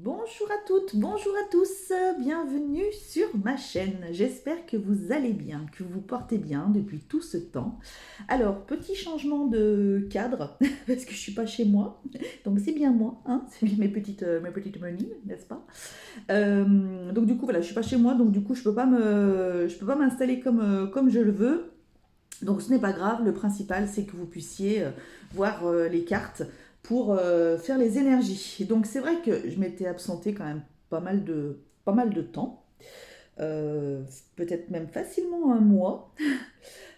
Bonjour à toutes, bonjour à tous, bienvenue sur ma chaîne. J'espère que vous allez bien, que vous vous portez bien depuis tout ce temps. Alors, petit changement de cadre, parce que je suis pas chez moi, donc c'est bien moi, hein, c'est bien mes petites menies, n'est-ce pas? Donc du coup, voilà, je suis pas chez moi, donc du coup, je peux pas m'installer comme je le veux. Donc ce n'est pas grave, le principal c'est que vous puissiez voir les cartes pour faire les énergies. Et donc c'est vrai que je m'étais absentée quand même pas mal de temps, euh, peut-être même facilement un mois.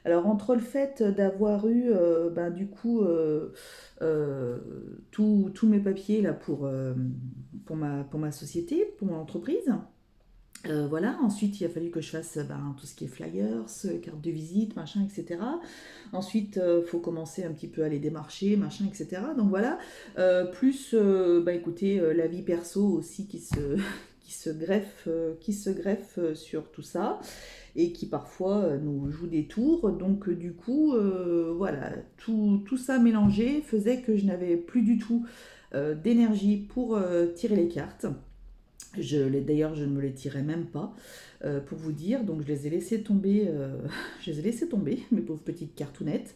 Alors entre le fait d'avoir eu ben, du coup euh, tous mes papiers là pour ma société, pour mon entreprise, voilà, ensuite il a fallu que je fasse ben, tout ce qui est flyers, carte de visite, machin, etc. Ensuite, il faut commencer un petit peu à les démarcher, machin, etc. Donc voilà, plus, bah écoutez, la vie perso aussi qui se greffe sur tout ça et qui parfois nous joue des tours. Donc du coup, voilà, tout ça mélangé faisait que je n'avais plus du tout d'énergie pour tirer les cartes. D'ailleurs, je ne me les tirais même pas, pour vous dire. Donc, je les ai laissées tomber, je les ai laissées tomber, mes pauvres petites cartounettes.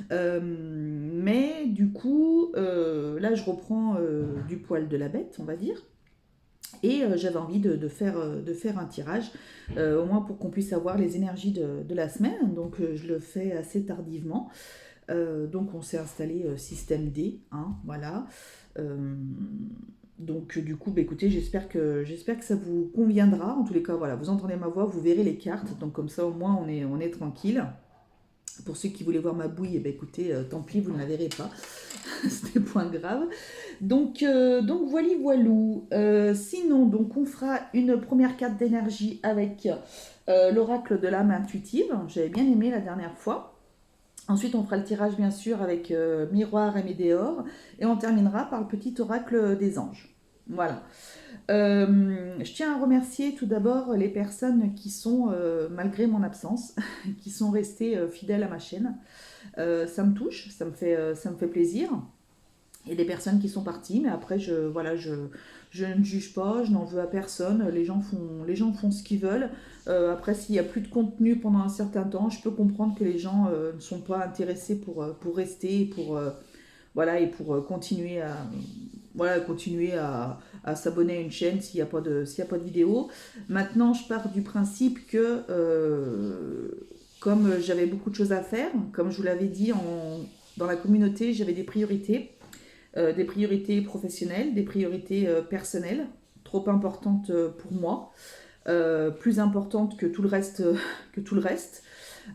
Mais du coup, là, je reprends du poil de la bête, on va dire. Et j'avais envie de faire un tirage, au moins pour qu'on puisse avoir les énergies de la semaine. Donc, je le fais assez tardivement. Donc, on s'est installé système D, hein, voilà. Euh, donc du coup, bah, écoutez, j'espère que ça vous conviendra. En tous les cas, voilà, vous entendez ma voix, vous verrez les cartes. Donc comme ça, au moins, on est tranquille. Pour ceux qui voulaient voir ma bouille, eh ben, écoutez, tant pis, vous ne la verrez pas. C'était point grave. Donc voilà, voilou. Sinon, donc on fera une première carte d'énergie avec l'oracle de l'âme intuitive. J'avais bien aimé la dernière fois. Ensuite, on fera le tirage, bien sûr, avec miroir et météore. Et on terminera par le petit oracle des anges. Voilà. Je tiens à remercier tout d'abord les personnes qui sont, malgré mon absence, qui sont restées fidèles à ma chaîne. Ça me touche, ça me fait plaisir. Il y a des personnes qui sont parties, mais après, voilà, je ne juge pas, je n'en veux à personne. Les gens font ce qu'ils veulent. Après, s'il n'y a plus de contenu pendant un certain temps, je peux comprendre que les gens ne sont pas intéressés pour rester, voilà, et pour continuer à s'abonner à une chaîne s'il y a pas de vidéo. Maintenant, je pars du principe que comme j'avais beaucoup de choses à faire, comme je vous l'avais dit dans la communauté, j'avais des priorités professionnelles, des priorités personnelles, trop importantes pour moi, plus importantes que tout le reste,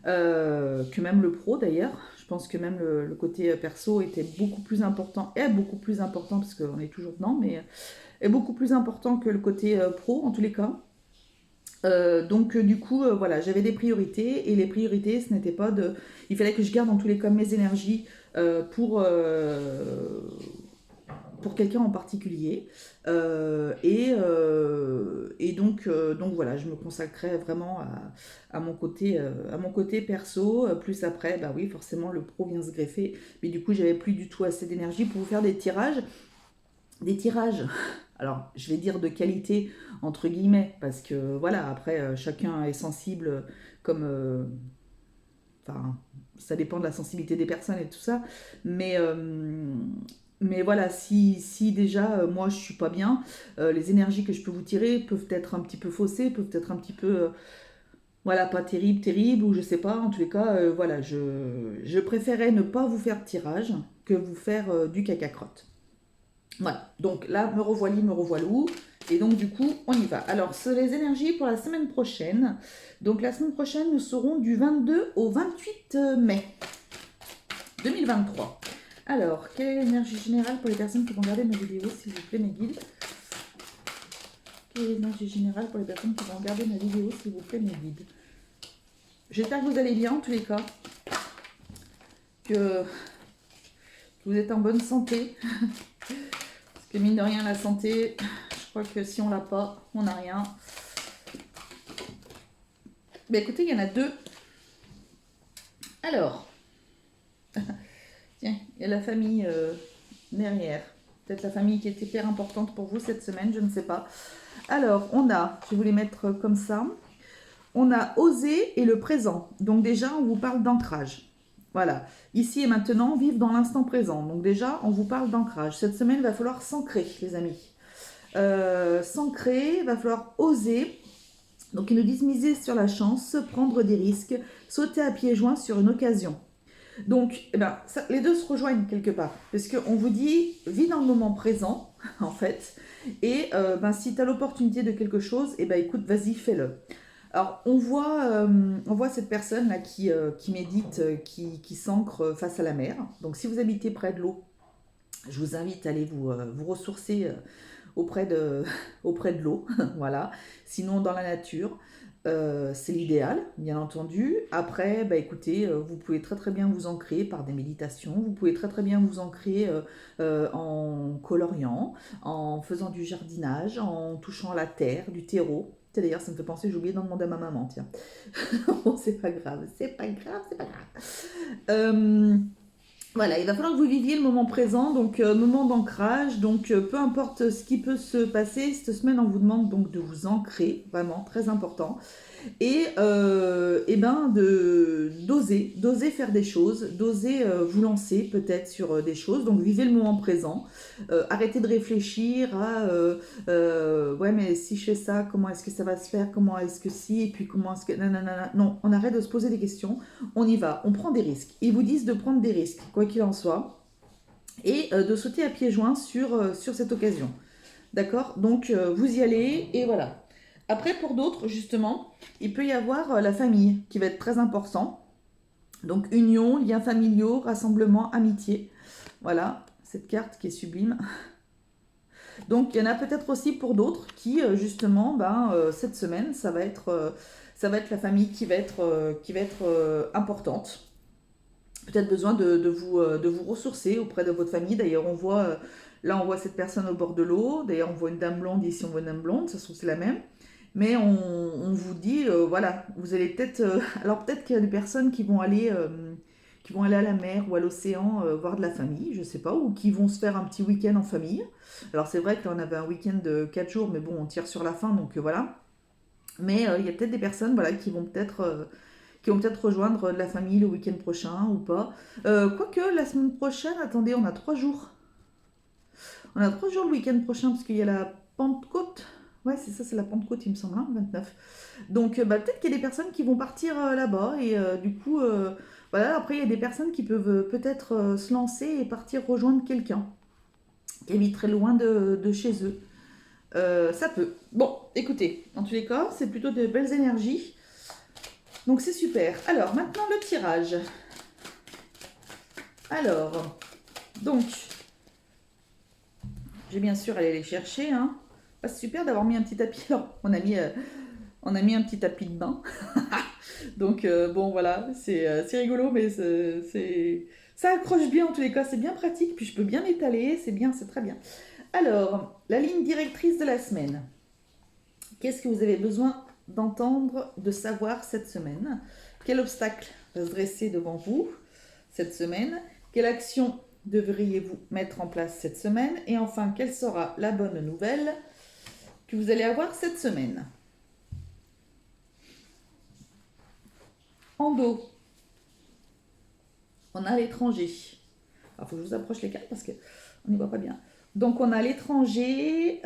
que même le pro d'ailleurs. Je pense que même le côté perso était beaucoup plus important, est beaucoup plus important, parce qu'on est toujours dedans, mais est beaucoup plus important que le côté pro en tous les cas. Donc du coup, voilà, j'avais des priorités, et les priorités, ce n'était pas de... Il fallait que je garde en tous les cas mes énergies pour quelqu'un en particulier. Donc voilà, je me consacrais vraiment à mon côté perso. Plus après, bah oui, forcément, le pro vient se greffer. Mais du coup, j'avais plus du tout assez d'énergie pour vous faire des tirages. Des tirages, alors je vais dire de qualité, entre guillemets, parce que voilà, après, chacun est sensible comme... enfin, ça dépend de la sensibilité des personnes et tout ça. Mais, euh, mais voilà, si déjà moi je suis pas bien, les énergies que je peux vous tirer peuvent être un petit peu faussées, peuvent être un petit peu, voilà, pas terrible, ou je sais pas. En tous les cas, voilà, je préférais ne pas vous faire de tirage que vous faire du caca-crotte. Voilà, donc là, me revoilou. Et donc, du coup, on y va. Alors, c'est les énergies pour la semaine prochaine. Donc, la semaine prochaine, nous serons du 22 au 28 mai 2023. Alors, quelle est l'énergie générale pour les personnes qui vont regarder mes vidéos, s'il vous plaît, mes guides? Quelle est l'énergie générale pour les personnes qui vont regarder mes vidéos, s'il vous plaît, mes guides? J'espère que vous allez bien, en tous les cas. Que vous êtes en bonne santé. Parce que mine de rien, la santé, je crois que si on l'a pas, on n'a rien. Ben écoutez, il y en a deux. Alors, tiens, il y a la famille derrière. Peut-être la famille qui est hyper importante pour vous cette semaine, je ne sais pas. Alors, on a, je vais vous les mettre comme ça. On a osé et le présent. Donc déjà, on vous parle d'ancrage. Voilà. Ici et maintenant, vivre dans l'instant présent. Donc déjà, on vous parle d'ancrage. Cette semaine, il va falloir s'ancrer, les amis. S'ancrer, il va falloir oser. Donc ils nous disent miser sur la chance, prendre des risques, sauter à pieds joints sur une occasion. Donc, eh ben, les deux se rejoignent quelque part. Parce qu'on vous dit, vis dans le moment présent, en fait. Et si tu as l'opportunité de quelque chose, eh ben, écoute, vas-y, fais-le. Alors, on voit cette personne-là qui médite, qui s'ancre face à la mer. Donc, si vous habitez près de l'eau, je vous invite à aller vous ressourcer auprès de, auprès de l'eau. Voilà. Sinon, dans la nature. C'est l'idéal, bien entendu. Après, écoutez, vous pouvez très très bien vous ancrer par des méditations, vous pouvez très très bien vous ancrer en coloriant, en faisant du jardinage, en touchant la terre, du terreau. D'ailleurs, ça me fait penser, j'ai oublié d'en demander à ma maman, tiens. Bon, c'est pas grave, c'est pas grave, c'est pas grave. Voilà, il va falloir que vous viviez le moment présent, donc moment d'ancrage. Donc peu importe ce qui peut se passer, cette semaine on vous demande donc de vous ancrer, vraiment très important, et ben d'oser faire des choses, d'oser vous lancer peut-être sur des choses. Donc vivez le moment présent, arrêtez de réfléchir à ouais mais si je fais ça, comment est-ce que ça va se faire, comment est-ce que si, et puis comment est-ce que nanana. Non, on arrête de se poser des questions, on y va, on prend des risques. Ils vous disent de prendre des risques, quoi qu'il en soit, et de sauter à pieds joints sur cette occasion. D'accord. Donc vous y allez, et voilà. Après, pour d'autres, justement, il peut y avoir la famille qui va être très important. Donc union, liens familiaux, rassemblement, amitié. Voilà, cette carte qui est sublime. Donc il y en a peut-être aussi pour d'autres qui, justement, cette semaine, ça va être la famille qui va être importante. Peut-être besoin de vous ressourcer auprès de votre famille. D'ailleurs, là, on voit cette personne au bord de l'eau. D'ailleurs, on voit une dame blonde, ici on voit une dame blonde, ça se trouve c'est la même. Mais on vous dit, voilà, vous allez peut-être... alors peut-être qu'il y a des personnes qui vont aller à la mer ou à l'océan voir de la famille, je sais pas, ou qui vont se faire un petit week-end en famille. Alors c'est vrai que là on avait un week-end de 4 jours, mais bon, on tire sur la fin, donc voilà. Mais il y a peut-être des personnes voilà, qui vont peut-être rejoindre la famille le week-end prochain ou pas. Quoique la semaine prochaine, attendez, on a 3 jours. On a 3 jours le week-end prochain parce qu'il y a la Pentecôte. Ouais, c'est ça, c'est la Pentecôte, il me semble, hein, 29. Donc peut-être qu'il y a des personnes qui vont partir là-bas et du coup, voilà, après il y a des personnes qui peuvent peut-être se lancer et partir rejoindre quelqu'un qui habite très loin de chez eux. Ça peut. Bon, écoutez, en tous les cas, c'est plutôt de belles énergies. Donc c'est super. Alors, maintenant le tirage. Alors, donc, j'ai bien sûr allé les chercher. Hein. Ah, c'est super d'avoir mis un petit tapis. Alors, on a mis un petit tapis de bain. Donc, bon, voilà, c'est rigolo, mais ça accroche bien en tous les cas. C'est bien pratique, puis je peux bien étaler. C'est bien, c'est très bien. Alors, la ligne directrice de la semaine. Qu'est-ce que vous avez besoin d'entendre, de savoir cette semaine? Quel obstacle va se dresser devant vous cette semaine? Quelle action devriez-vous mettre en place cette semaine? Et enfin, quelle sera la bonne nouvelle que vous allez avoir cette semaine? En dos, on a l'étranger. Alors, il faut que je vous approche les cartes parce qu'on n'y voit pas bien. Donc, on a l'étranger...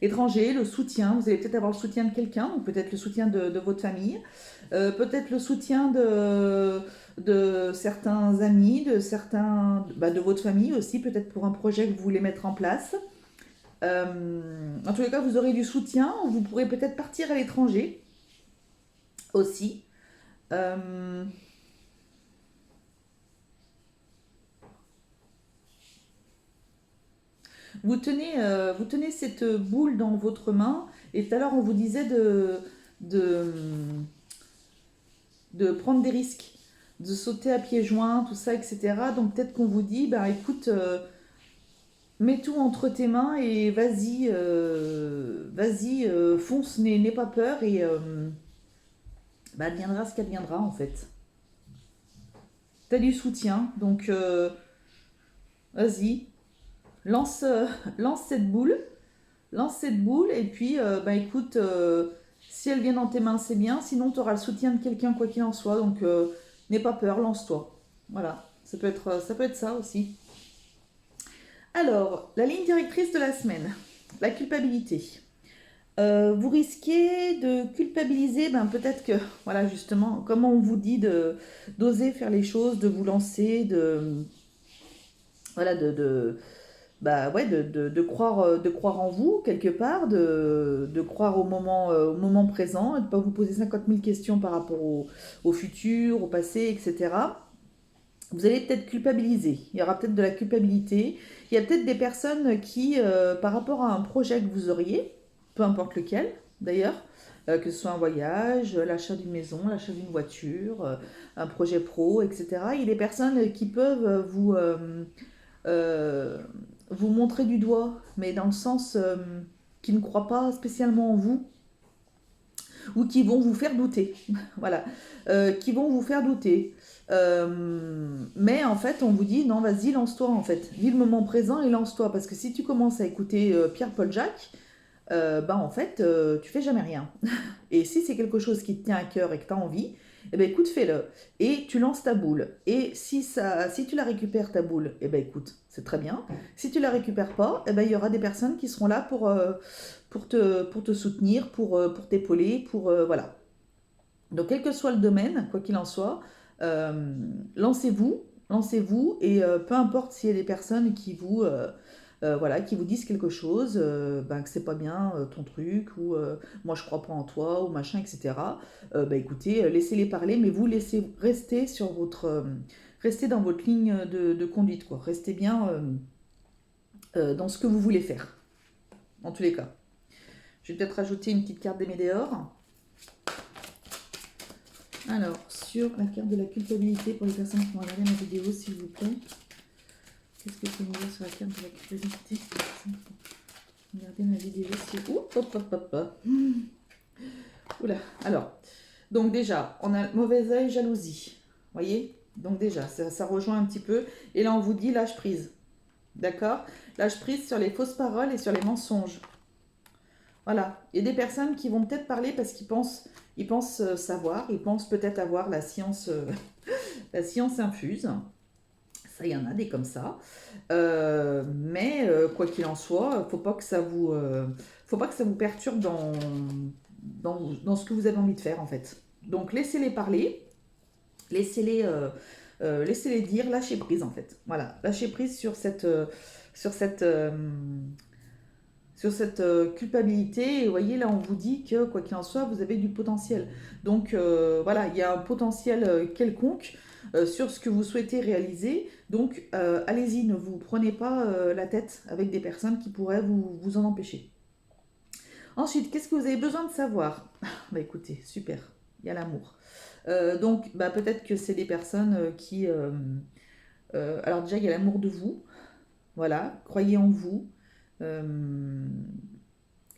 L'étranger, le soutien, vous allez peut-être avoir le soutien de quelqu'un, ou peut-être le soutien de votre famille, peut-être le soutien de certains amis, de votre famille aussi, peut-être pour un projet que vous voulez mettre en place. En tous les cas, vous aurez du soutien, vous pourrez peut-être partir à l'étranger aussi. Vous tenez cette boule dans votre main et tout à l'heure on vous disait de, de prendre des risques, de sauter à pieds joints, tout ça, etc. Donc peut-être qu'on vous dit, bah écoute, mets tout entre tes mains et vas-y, fonce, n'aie pas peur et adviendra ce qu'adviendra en fait. T'as du soutien, donc vas-y. lance, lance cette boule, et puis, bah écoute, si elle vient dans tes mains, c'est bien, sinon tu auras le soutien de quelqu'un, quoi qu'il en soit, donc n'aie pas peur, lance-toi. Voilà, ça peut être ça aussi. Alors, la ligne directrice de la semaine, la culpabilité. Vous risquez de culpabiliser, ben peut-être que, voilà, justement, comme on vous dit d'oser faire les choses, de vous lancer, voilà, bah ouais, de croire en vous quelque part, de croire au moment présent, et de ne pas vous poser 50 000 questions par rapport au futur, au passé, etc. Vous allez peut-être culpabiliser. Il y aura peut-être de la culpabilité. Il y a peut-être des personnes qui, par rapport à un projet que vous auriez, peu importe lequel d'ailleurs, que ce soit un voyage, l'achat d'une maison, l'achat d'une voiture, un projet pro, etc. Il y a des personnes qui peuvent euh, vous montrer du doigt, mais dans le sens qui ne croient pas spécialement en vous ou qui vont vous faire douter. Voilà. Qui vont vous faire douter. Mais en fait, on vous dit non, vas-y, lance-toi en fait. Vis le moment présent et lance-toi. Parce que si tu commences à écouter Pierre-Paul Jacques, bah en fait, tu fais jamais rien. Et si c'est quelque chose qui te tient à cœur et que tu as envie, eh ben écoute, fais-le. Et tu lances ta boule. Et si tu la récupères, ta boule, eh ben écoute, c'est très bien. Si tu la récupères pas, eh ben il y aura des personnes qui seront là pour te soutenir, pour t'épauler, voilà. Donc quel que soit le domaine, quoi qu'il en soit, lancez-vous, lancez-vous, et peu importe s'il y a des personnes voilà, qui vous disent quelque chose, ben, que c'est pas bien ton truc, ou moi je crois pas en toi, ou machin, etc. Ben, écoutez, laissez-les parler, mais vous laissez rester restez dans votre ligne de conduite, quoi. Restez bien dans ce que vous voulez faire, en tous les cas. Je vais peut-être rajouter une petite carte des Médéors. Alors, sur la carte de la culpabilité, pour les personnes qui vont regarder ma vidéo, s'il vous plaît. Qu'est-ce que tu me dis sur la carte de la culpabilité pour les personnes qui vont regarder ma vidéo, hop, hop, hop, hop, hop. Oula, alors. Donc déjà, on a mauvais œil, jalousie. Voyez. Donc déjà, ça rejoint un petit peu. Et là, on vous dit lâche prise. D'accord. Lâche prise sur les fausses paroles et sur les mensonges. Voilà. Il y a des personnes qui vont peut-être parler parce qu'ils pensent savoir, ils pensent peut-être avoir la science infuse. Ça, il y en a des comme ça. Mais quoi qu'il en soit, faut pas que ça vous perturbe dans ce que vous avez envie de faire en fait. Donc laissez-les parler, laissez-les dire, lâchez prise en fait. Voilà, lâchez prise sur cette, euh, culpabilité. Et vous voyez, là, on vous dit que, quoi qu'il en soit, vous avez du potentiel. Donc, voilà, il y a un potentiel quelconque sur ce que vous souhaitez réaliser. Donc, allez-y, ne vous prenez pas la tête avec des personnes qui pourraient vous en empêcher. Ensuite, qu'est-ce que vous avez besoin de savoir? Bah écoutez, super, il y a l'amour. Donc, bah, peut-être que c'est des personnes qui... alors déjà, il y a l'amour de vous. Voilà, croyez en vous. Euh,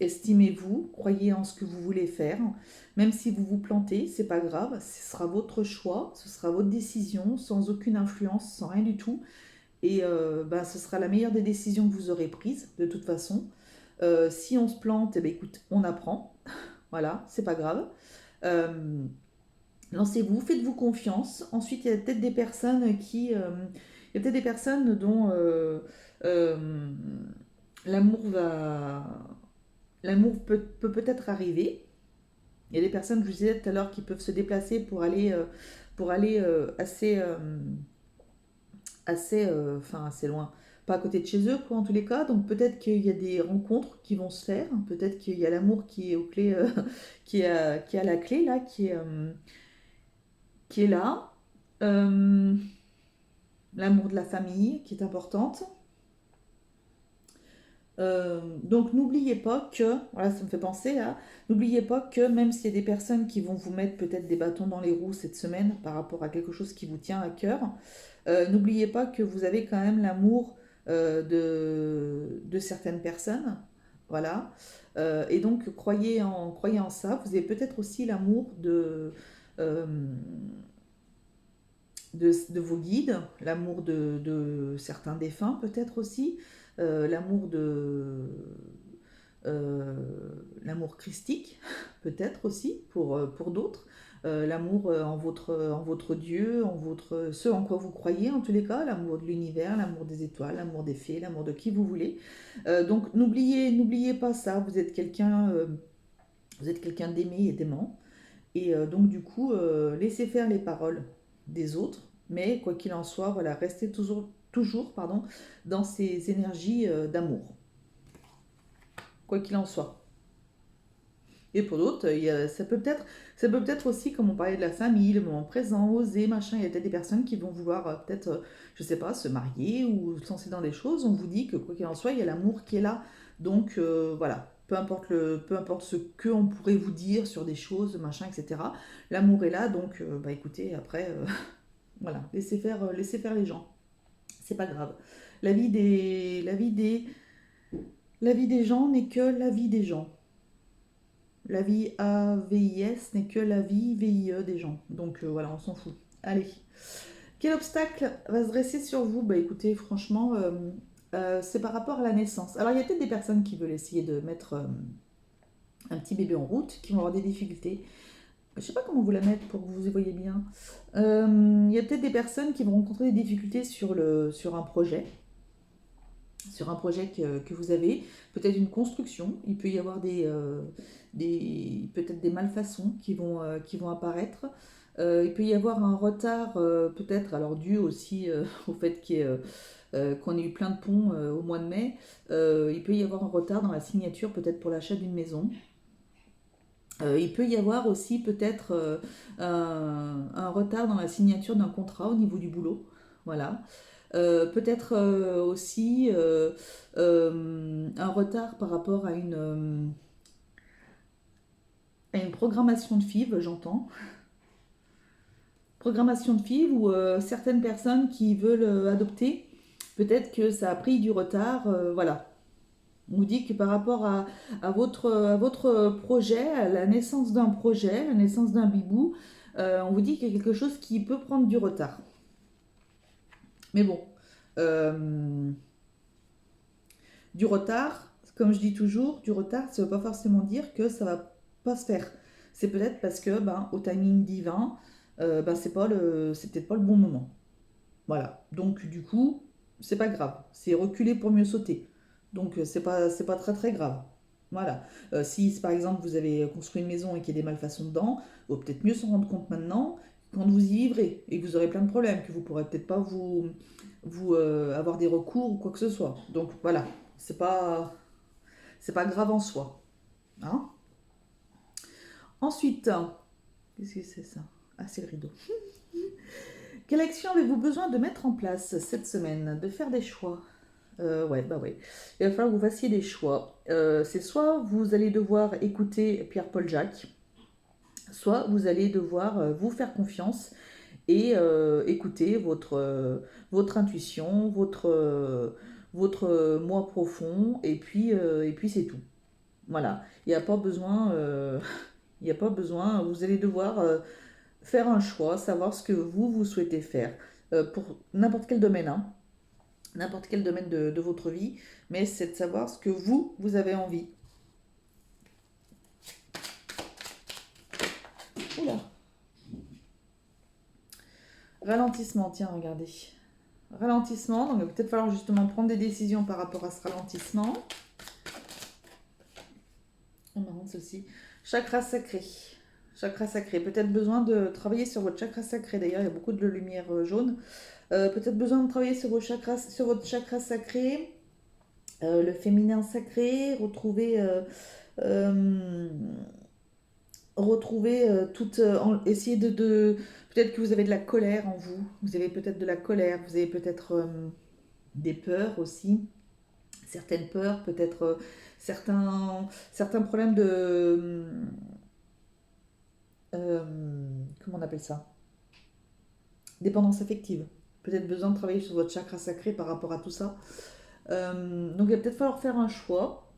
Estimez-vous, croyez en ce que vous voulez faire. Même si vous vous plantez, c'est pas grave, ce sera votre choix, ce sera votre décision, sans aucune influence, sans rien du tout. Et ben, ce sera la meilleure des décisions que vous aurez prises, de toute façon. Si on se plante, eh ben, écoute, on apprend. Voilà, c'est pas grave. Euh, Lancez-vous, faites-vous confiance. Ensuite, il y a peut-être des personnes il y a peut-être des personnes dont euh, l'amour l'amour peut peut-être arriver. Il y a des personnes, je vous disais tout à l'heure, qui peuvent se déplacer pour aller enfin assez loin, pas à côté de chez eux, quoi, en tous les cas. Donc peut-être qu'il y a des rencontres qui vont se faire, peut-être qu'il y a l'amour qui est aux clés, qui est à la clé là, qui est là. Euh, L'amour de la famille qui est importante. Donc n'oubliez pas que, voilà, ça me fait penser à, n'oubliez pas que même s'il y a des personnes qui vont vous mettre peut-être des bâtons dans les roues cette semaine par rapport à quelque chose qui vous tient à cœur, n'oubliez pas que vous avez quand même l'amour de certaines personnes, voilà. Et donc croyez en ça. Vous avez peut-être aussi l'amour euh, de vos guides, l'amour de certains défunts peut-être aussi. l'amour euh, l'amour christique, peut-être aussi pour d'autres, l'amour en votre Dieu, ce en quoi vous croyez en tous les cas, l'amour de l'univers, l'amour des étoiles, l'amour des fées, l'amour de qui vous voulez. Donc n'oubliez pas ça, vous êtes quelqu'un d'aimé et d'aimant. Et donc du coup, laissez faire les paroles des autres, mais quoi qu'il en soit, voilà, restez toujours pardon, dans ces énergies d'amour, quoi qu'il en soit. Et pour d'autres, ça peut peut-être aussi, comme on parlait de la famille, le moment présent, oser, machin, il y a peut-être des personnes qui vont vouloir peut-être, je sais pas, se marier ou se lancer dans des choses. On vous dit que quoi qu'il en soit, il y a l'amour qui est là. Donc voilà, peu importe ce que on pourrait vous dire sur des choses, machin, etc. L'amour est là, donc bah écoutez, après, voilà, laissez faire les gens. C'est pas grave. La vie des, la vie des, la vie des gens n'est que la vie des gens. La vie AVIS n'est que la vie VIE des gens. Donc voilà, on s'en fout. Allez. Quel obstacle va se dresser sur vous? Bah écoutez, franchement, c'est par rapport à la naissance. Alors il y a peut-être des personnes qui veulent essayer de mettre un petit bébé en route, qui vont avoir des difficultés. Je sais pas comment vous la mettre pour que vous y voyez bien. Il y a peut-être des personnes qui vont rencontrer des difficultés sur un projet. Sur un projet que vous avez, peut-être une construction, il peut y avoir peut-être des malfaçons qui vont apparaître. Il peut y avoir un retard, peut-être, alors dû aussi au fait qu'on ait eu plein de ponts au mois de mai. Il peut y avoir un retard dans la signature, peut-être pour l'achat d'une maison. Il peut y avoir aussi peut-être un retard dans la signature d'un contrat au niveau du boulot. Voilà. Peut-être aussi un retard par rapport à une programmation de FIV, j'entends. Programmation de FIV ou certaines personnes qui veulent adopter, peut-être que ça a pris du retard. Voilà. On vous dit que par rapport à votre projet, à la naissance d'un projet, la naissance d'un bibou, on vous dit qu'il y a quelque chose qui peut prendre du retard. Mais bon, euh, du retard, comme je dis toujours, du retard, ça ne veut pas forcément dire que ça va pas se faire. C'est peut-être parce que, ben, au timing divin, ben, c'est peut-être pas le bon moment. Voilà. Donc, du coup, c'est pas grave. C'est reculer pour mieux sauter. Donc, c'est pas très très grave. Voilà. Si, par exemple, vous avez construit une maison et qu'il y a des malfaçons dedans, il vaut peut-être mieux s'en rendre compte maintenant quand vous y vivrez et que vous aurez plein de problèmes, que vous pourrez peut-être pas vous avoir des recours ou quoi que ce soit. Donc, voilà. C'est pas, c'est pas grave en soi. Hein. Ensuite, qu'est-ce que c'est ça? Ah, c'est le rideau. Quelle action avez-vous besoin de mettre en place cette semaine? De faire des choix. Ouais, bah ouais. Il va falloir que vous fassiez des choix. C'est soit vous allez devoir écouter Pierre-Paul Jacques, soit vous allez devoir vous faire confiance et écouter votre intuition, votre moi profond, et puis c'est tout. Voilà. Il n'y a pas besoin, il n'y a pas besoin, vous allez devoir faire un choix, savoir ce que vous souhaitez faire pour n'importe quel domaine, hein, n'importe quel domaine de votre vie, mais c'est de savoir ce que vous avez envie. Oula. Ralentissement, tiens, regardez. Ralentissement, donc il va peut-être falloir justement prendre des décisions par rapport à ce ralentissement. On marrant ceci. Chakra sacré. Chakra sacré. Peut-être besoin de travailler sur votre chakra sacré. D'ailleurs, il y a beaucoup de lumière jaune. Peut-être besoin de travailler sur votre chakra sacré, le féminin sacré, euh, retrouver essayer peut-être que vous avez de la colère en vous. Vous avez peut-être de la colère. Vous avez peut-être des peurs aussi. Certaines peurs, peut-être certains problèmes comment on appelle ça? Dépendance affective. Peut-être besoin de travailler sur votre chakra sacré par rapport à tout ça. Donc il va peut-être falloir faire un choix.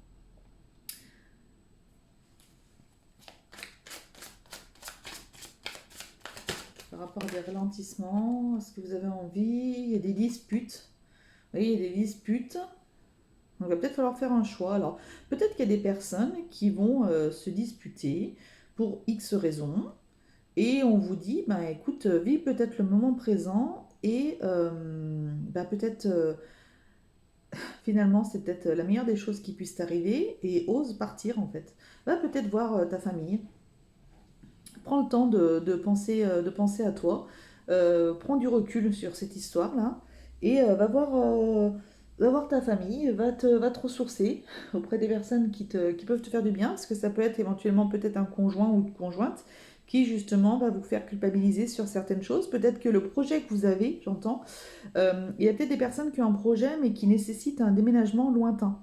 Par rapport à des ralentissements, est-ce que vous avez envie? Il y a des disputes. Oui, il y a des disputes. Donc, il va peut-être falloir faire un choix. Alors, peut-être qu'il y a des personnes qui vont se disputer pour X raisons. Et on vous dit, bah, écoute, vis peut-être le moment présent et bah, peut-être finalement c'est peut-être la meilleure des choses qui puissent t'arriver et ose partir en fait. Va peut-être voir ta famille, prends le temps de penser à toi, prends du recul sur cette histoire-là et va voir ta famille, va te ressourcer auprès des personnes qui peuvent te faire du bien, parce que ça peut être éventuellement peut-être un conjoint ou une conjointe qui justement va vous faire culpabiliser sur certaines choses. Peut-être que le projet que vous avez, j'entends, il y a peut-être des personnes qui ont un projet mais qui nécessitent un déménagement lointain.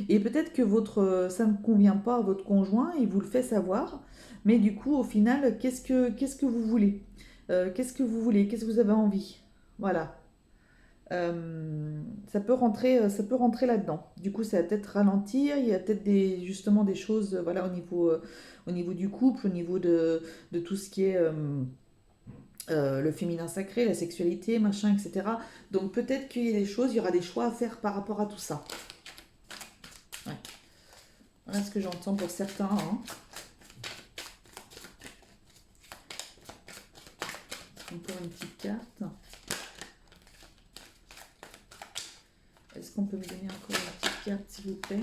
Et peut-être que ça ne convient pas à votre conjoint, il vous le fait savoir, mais du coup, au final, qu'est-ce que vous voulez? Qu'est-ce que vous voulez? Qu'est-ce que vous avez envie? Voilà. Ça peut rentrer là-dedans. Du coup, ça va peut-être ralentir. Il y a peut-être justement des choses, voilà, au niveau du couple, au niveau de tout ce qui est le féminin sacré, la sexualité, machin, etc. Donc peut-être qu'il y a des choses, il y aura des choix à faire par rapport à tout ça. Ouais. Voilà ce que j'entends pour certains, hein. Encore une petite carte. Est-ce qu'on peut me donner encore une petite carte, s'il vous plaît?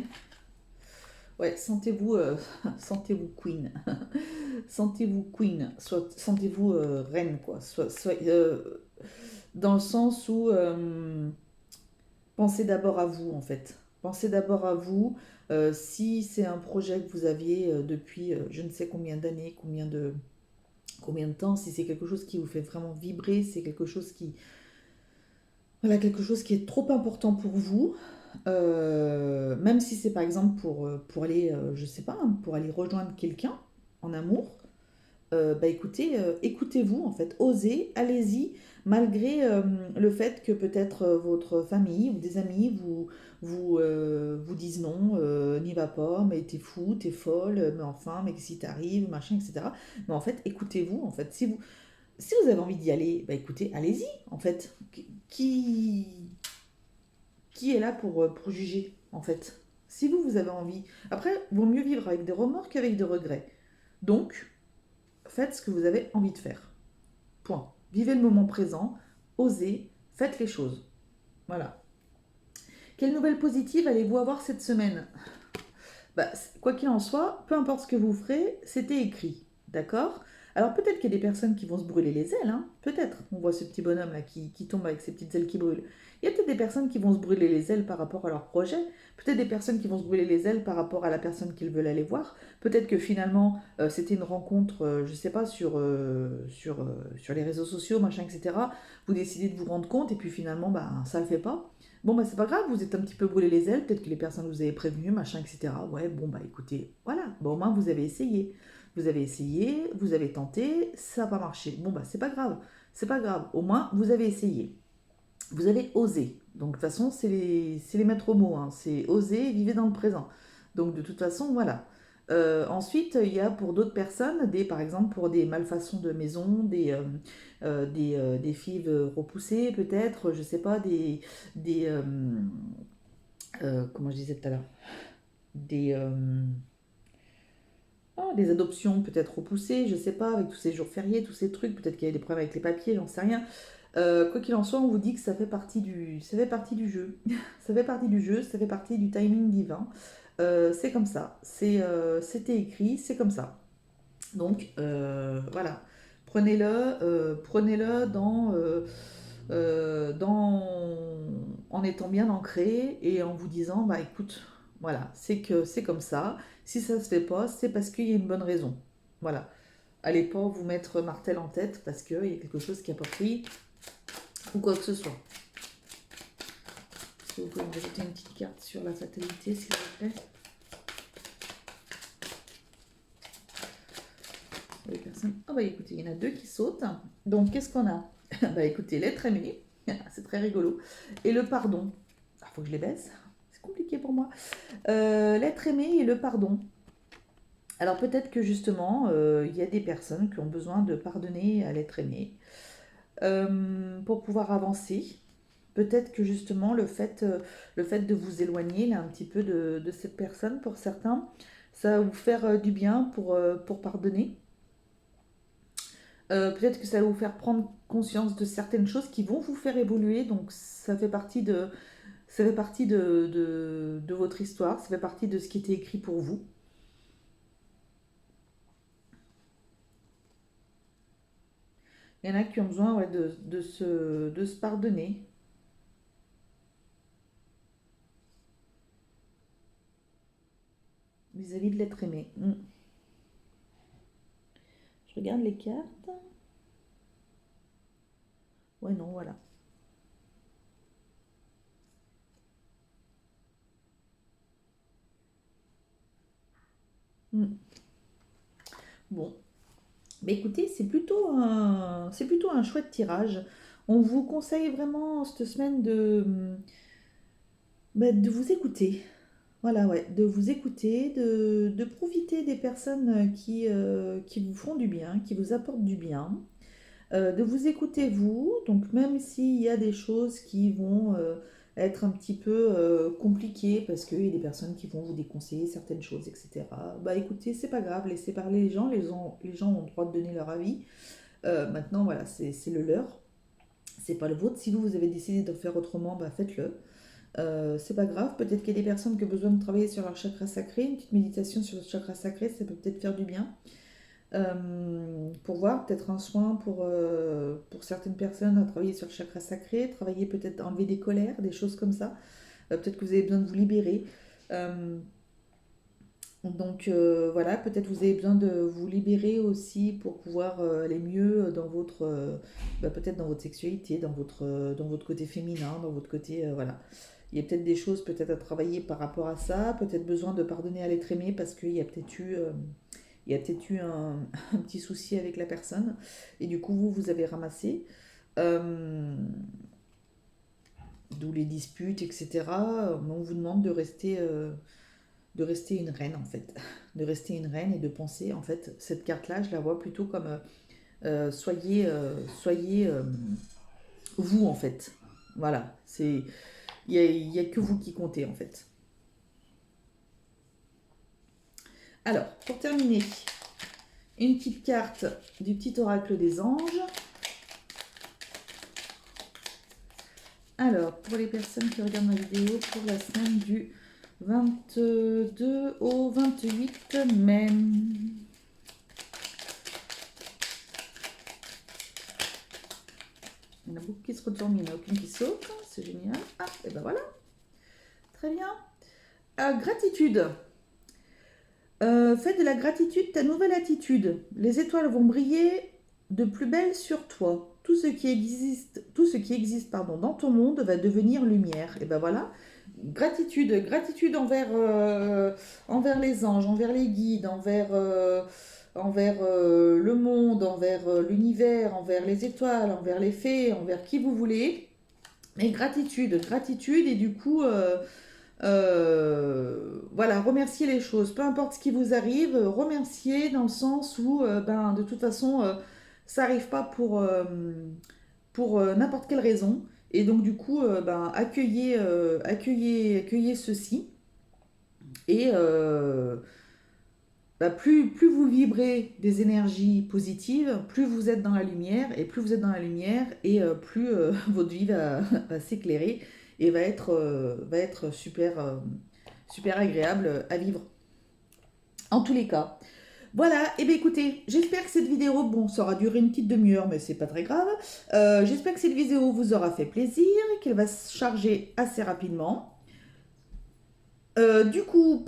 Ouais, sentez-vous queen. Sentez-vous queen. Sentez-vous reine, quoi. Dans le sens où pensez d'abord à vous, en fait. Pensez d'abord à vous. Si c'est un projet que vous aviez depuis je ne sais combien d'années, combien de temps, si c'est quelque chose qui vous fait vraiment vibrer, c'est quelque chose voilà, quelque chose qui est trop important pour vous, même si c'est par exemple pour aller, je sais pas, hein, pour aller rejoindre quelqu'un en amour, bah écoutez, écoutez-vous en fait, osez, allez-y, malgré le fait que peut-être votre famille ou des amis vous disent non, n'y va pas, mais t'es fou, t'es folle, mais enfin, mais si t'arrives, machin, etc. Mais en fait, écoutez-vous en fait. Si vous avez envie d'y aller, bah écoutez, allez-y en fait. Qui, qui est là pour juger en fait? Si vous avez envie. Après, vaut mieux vivre avec des remords qu'avec des regrets. Donc, faites ce que vous avez envie de faire. Point. Vivez le moment présent, osez, faites les choses. Voilà. Quelle nouvelle positive allez-vous avoir cette semaine? Bah, quoi qu'il en soit, peu importe ce que vous ferez, c'était écrit. D'accord? Alors peut-être qu'il y a des personnes qui vont se brûler les ailes, hein. Peut-être. On voit ce petit bonhomme là qui tombe avec ses petites ailes qui brûlent. Il y a peut-être des personnes qui vont se brûler les ailes par rapport à leur projet. Peut-être des personnes qui vont se brûler les ailes par rapport à la personne qu'ils veulent aller voir. Peut-être que finalement c'était une rencontre, je sais pas, sur les réseaux sociaux, machin, etc. Vous décidez de vous rendre compte et puis finalement, bah, ça le fait pas. Bon, bah, c'est pas grave, vous êtes un petit peu brûlé les ailes, peut-être que les personnes vous avez prévenu, machin, etc. Ouais, bon, bah écoutez, voilà. Bon, au moins, vous avez essayé. Vous avez essayé, vous avez tenté, ça n'a pas marché. Bon, bah, c'est pas grave. C'est pas grave. Au moins, vous avez essayé. Vous avez osé. Donc, de toute façon, c'est les maîtres mots, hein. C'est oser, vivez dans le présent. Donc, de toute façon, voilà. Ensuite, il y a pour d'autres personnes, par exemple pour des malfaçons de maison, des fives repoussées peut-être, je sais pas, des comment je disais tout à l'heure, des, des adoptions peut-être repoussées, je sais pas, avec tous ces jours fériés, tous ces trucs, peut-être qu'il y a des problèmes avec les papiers, j'en sais rien. Quoi qu'il en soit, on vous dit que ça fait partie du jeu. Ça fait partie du jeu, ça fait partie du timing divin. C'est comme ça, c'était écrit, c'est comme ça. Donc voilà, prenez-le en étant bien ancré et en vous disant, bah écoute, voilà, c'est que c'est comme ça. Si ça se fait pas, c'est parce qu'il y a une bonne raison. Voilà. Allez pas vous mettre martel en tête parce qu'il y a quelque chose qui a pas pris ou quoi que ce soit. Est-ce que vous pouvez me rajouter une petite carte sur la fatalité, s'il vous plaît? Les personnes. Ah bah écoutez, il y en a deux qui sautent. Donc qu'est-ce qu'on a? Bah écoutez, l'être aimé, c'est très rigolo. Et le pardon. Ah, faut que je les baisse. C'est compliqué pour moi. L'être aimé et le pardon. Alors peut-être que justement, il y a des personnes qui ont besoin de pardonner à l'être aimé pour pouvoir avancer. Peut-être que justement le fait de vous éloigner là, un petit peu de cette personne pour certains, ça va vous faire du bien pour pardonner. Peut-être que ça va vous faire prendre conscience de certaines choses qui vont vous faire évoluer. Donc ça fait partie de votre histoire, ça fait partie de ce qui était écrit pour vous. Il y en a qui ont besoin ouais, de se pardonner vis-à-vis de l'être aimé. Je regarde les cartes. Ouais, non, voilà. Mm. Bon, mais écoutez, c'est plutôt un chouette tirage. On vous conseille vraiment cette semaine de vous écouter. Voilà, ouais, de vous écouter, de profiter des personnes qui vous font du bien, qui vous apportent du bien. De vous écouter vous, donc même s'il y a des choses qui vont être un petit peu compliquées parce qu'il y a des personnes qui vont vous déconseiller certaines choses, etc. Bah écoutez, c'est pas grave, laissez parler les gens, les gens ont le droit de donner leur avis. Maintenant, voilà, c'est le leur, c'est pas le vôtre. Si vous, vous avez décidé de faire autrement, bah faites-le. C'est pas grave, peut-être qu'il y a des personnes qui ont besoin de travailler sur leur chakra sacré, une petite méditation sur le chakra sacré, ça peut peut-être faire du bien. Pour voir peut-être un soin pour certaines personnes à travailler sur le chakra sacré, travailler peut-être enlever des colères, des choses comme ça. Peut-être que vous avez besoin de vous libérer. Euh, voilà, peut-être vous avez besoin de vous libérer aussi pour pouvoir aller mieux dans votre peut-être dans votre sexualité, dans votre côté féminin, dans votre côté voilà. Il y a peut-être des choses peut-être à travailler par rapport à ça, peut-être besoin de pardonner à l'être aimé parce qu'il y a peut-être eu il y a peut-être eu un petit souci avec la personne et du coup vous avez ramassé. Euh, D'où les disputes, etc. On vous demande de rester une reine en fait. De rester une reine et de penser, en fait, cette carte-là, je la vois plutôt comme soyez vous en fait. Voilà, il y a que vous qui comptez en fait. Alors, pour terminer, une petite carte du petit oracle des anges. Alors, pour les personnes qui regardent ma vidéo, pour la semaine du 22 au 28 mai. Il y en a beaucoup qui se retournent, il n'y en a aucune qui saute. C'est génial. Ah, et ben voilà. Très bien. Gratitude. Fais de la gratitude ta nouvelle attitude. Les étoiles vont briller de plus belle sur toi. Tout ce qui existe pardon, dans ton monde va devenir lumière. Et ben voilà. Gratitude, gratitude envers les anges, envers les guides, envers le monde, envers l'univers, envers les étoiles, envers les fées, envers qui vous voulez. Mais gratitude, gratitude et du coup, voilà, remercier les choses, peu importe ce qui vous arrive, remercier dans le sens où, ben, de toute façon, ça n'arrive pas pour n'importe quelle raison. Et donc, du coup, ben, accueillez ceci. Et bah, plus vous vibrez des énergies positives, plus vous êtes dans la lumière. Et plus vous êtes dans la lumière, et plus votre vie va s'éclairer et va être super, super agréable à vivre. En tous les cas. Voilà, et bien écoutez, j'espère que cette vidéo, bon, ça aura duré une petite demi-heure, mais c'est pas très grave. J'espère que cette vidéo vous aura fait plaisir, qu'elle va se charger assez rapidement. Du coup,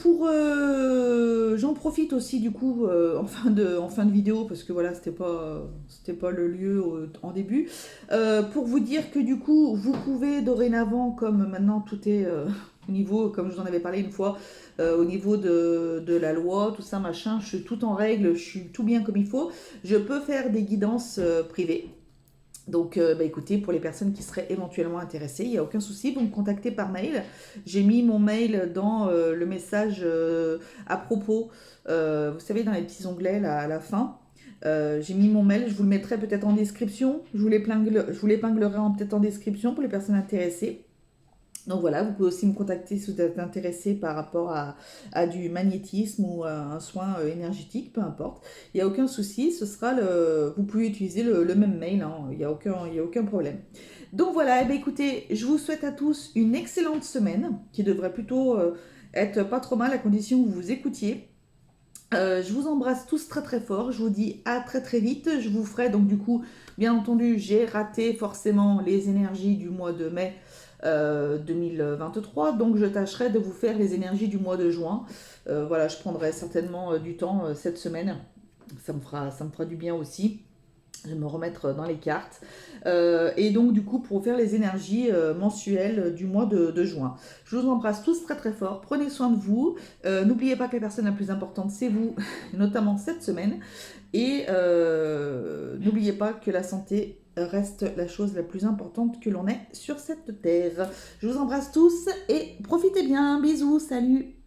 j'en profite aussi du coup en fin de vidéo parce que voilà, c'était pas le lieu en début, pour vous dire que du coup, vous pouvez dorénavant, comme maintenant tout est au niveau, comme je vous en avais parlé une fois, au niveau de la loi, tout ça machin, je suis tout en règle, je suis tout bien comme il faut. Je peux faire des guidances privées. Donc, bah, écoutez, pour les personnes qui seraient éventuellement intéressées, il n'y a aucun souci, vous me contactez par mail. J'ai mis mon mail dans le message à propos, vous savez, dans les petits onglets là, à la fin. J'ai mis mon mail, je vous le mettrai peut-être en description. Je vous l'épinglerai peut-être en description pour les personnes intéressées. Donc voilà, vous pouvez aussi me contacter si vous êtes intéressé par rapport à du magnétisme ou à un soin énergétique, peu importe. Il n'y a aucun souci, vous pouvez utiliser le même mail, hein, il y a aucun problème. Donc voilà, eh bien, écoutez, je vous souhaite à tous une excellente semaine, qui devrait plutôt être pas trop mal à condition que vous vous écoutiez. Je vous embrasse tous très très fort, je vous dis à très très vite, je vous ferai donc du coup, bien entendu, j'ai raté forcément les énergies du mois de mai 2023, donc je tâcherai de vous faire les énergies du mois de juin. Voilà, je prendrai certainement du temps cette semaine, ça me fera du bien aussi. Je vais me remettre dans les cartes. Et donc, du coup, pour faire les énergies mensuelles du mois de juin. Je vous embrasse tous très très fort. Prenez soin de vous. N'oubliez pas que la personne la plus importante, c'est vous, notamment cette semaine. Et n'oubliez pas que la santé reste la chose la plus importante que l'on ait sur cette terre. Je vous embrasse tous et profitez bien. Bisous, salut!